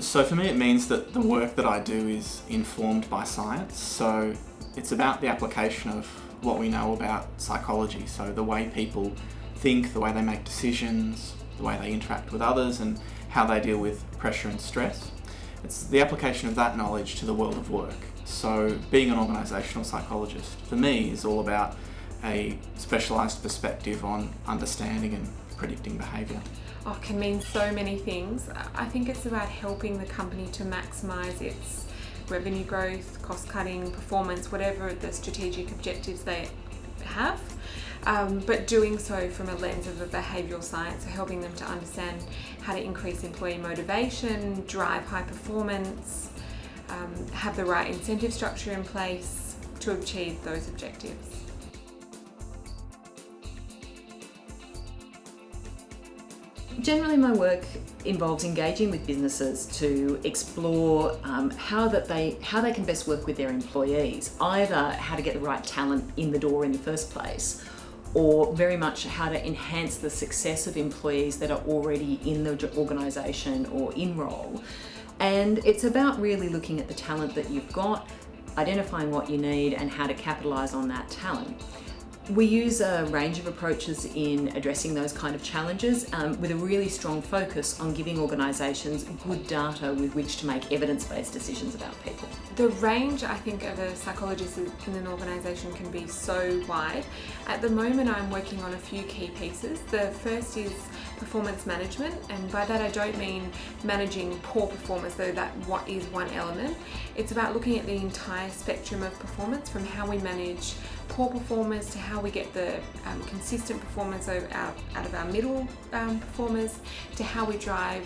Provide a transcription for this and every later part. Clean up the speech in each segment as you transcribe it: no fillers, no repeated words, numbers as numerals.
So for me it means that the work that I do is informed by science. So it's about the application of what we know about psychology. So the way people think, the way they make decisions, the way they interact with others and how they deal with pressure and stress. It's the application of that knowledge to the world of work. So being an organisational psychologist for me is all about a specialised perspective on understanding and predicting behaviour. Oh, it can mean so many things. I think it's about helping the company to maximise its revenue growth, cost cutting, performance, whatever the strategic objectives they have, but doing so from a lens of a behavioural science, so helping them to understand how to increase employee motivation, drive high performance, have the right incentive structure in place to achieve those objectives. Generally, my work involves engaging with businesses to explore how they can best work with their employees, either how to get the right talent in the door in the first place, or very much how to enhance the success of employees that are already in the organisation or in role. And it's about really looking at the talent that you've got, identifying what you need and how to capitalise on that talent. We use a range of approaches in addressing those kind of challenges with a really strong focus on giving organisations good data with which to make evidence-based decisions about people. The range, I think, of a psychologist in an organisation can be so wide. At the moment I'm working on a few key pieces. The first is performance management, and by that I don't mean managing poor performance, though that is one element. It's about looking at the entire spectrum of performance, from how we manage poor performers to how we get the consistent performance out of our middle performers, to how we drive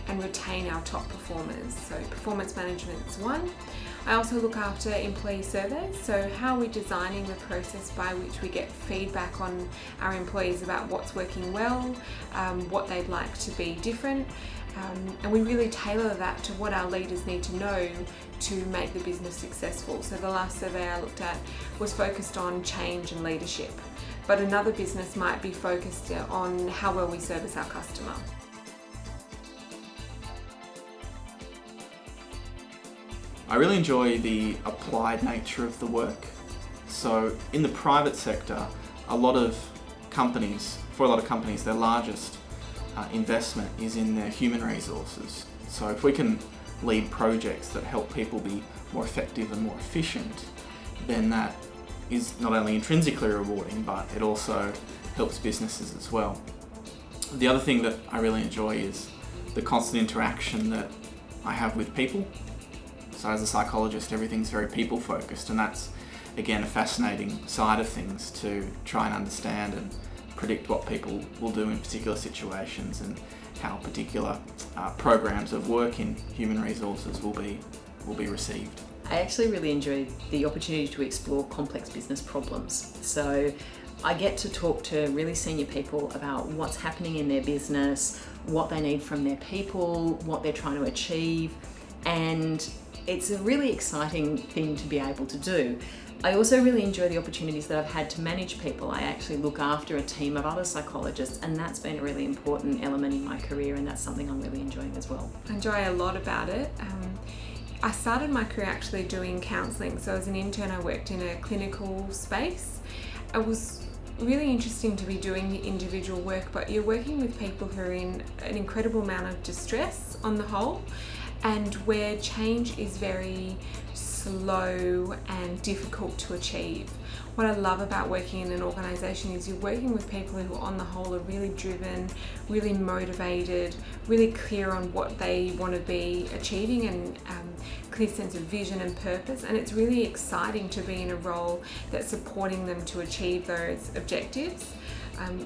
and retain our top performers. So performance management is one. I also look after employee surveys, so how we're designing the process by which we get feedback on our employees about what's working well, what they'd like to be different, and we really tailor that to what our leaders need to know to make the business successful. So the last survey I looked at was focused on change and leadership, but another business might be focused on how well we service our customer. I really enjoy the applied nature of the work. So in the private sector, for a lot of companies, their largest investment is in their human resources. So if we can lead projects that help people be more effective and more efficient, then that is not only intrinsically rewarding, but it also helps businesses as well. The other thing that I really enjoy is the constant interaction that I have with people. So as a psychologist, everything's very people focused, and that's again a fascinating side of things, to try and understand and predict what people will do in particular situations and how particular programs of work in human resources will be received. I actually really enjoy the opportunity to explore complex business problems. So I get to talk to really senior people about what's happening in their business, what they need from their people, what they're trying to achieve, and it's a really exciting thing to be able to do. I also really enjoy the opportunities that I've had to manage people. I actually look after a team of other psychologists, and that's been a really important element in my career, and that's something I'm really enjoying as well. I enjoy a lot about it. I started my career actually doing counselling. So as an intern I worked in a clinical space. It was really interesting to be doing the individual work, but you're working with people who are in an incredible amount of distress on the whole, and where change is very slow and difficult to achieve. What I love about working in an organisation is you're working with people who on the whole are really driven, really motivated, really clear on what they want to be achieving, and clear sense of vision and purpose, and it's really exciting to be in a role that's supporting them to achieve those objectives.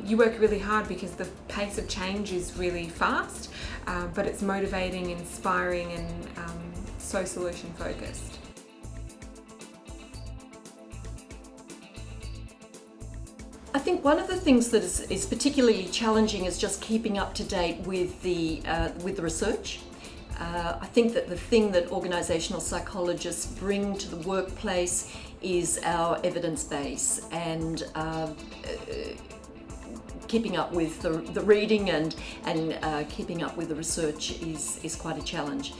You work really hard because the pace of change is really fast, but it's motivating, inspiring, and so solution focused. I think one of the things that is particularly challenging is just keeping up to date with the research. I think that the thing that organisational psychologists bring to the workplace is our evidence base, and keeping up with the reading and keeping up with the research is quite a challenge.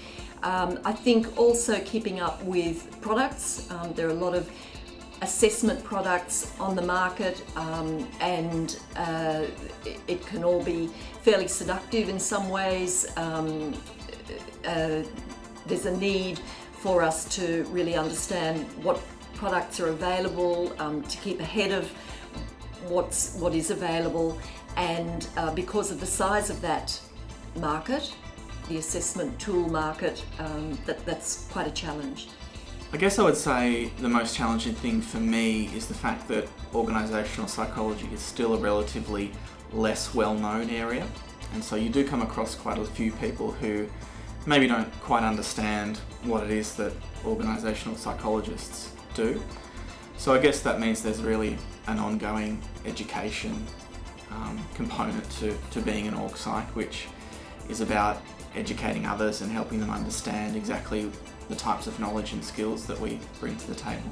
I think also keeping up with products. There are a lot of assessment products on the market, and it can all be fairly seductive in some ways. There's a need for us to really understand what products are available, to keep ahead of what is available, and because of the size of that market, the assessment tool market, that's quite a challenge. I guess I would say the most challenging thing for me is the fact that organisational psychology is still a relatively less well-known area, and so you do come across quite a few people who maybe don't quite understand what it is that organisational psychologists do. So I guess that means there's really an ongoing education component to being an org psych, which is about educating others and helping them understand exactly the types of knowledge and skills that we bring to the table.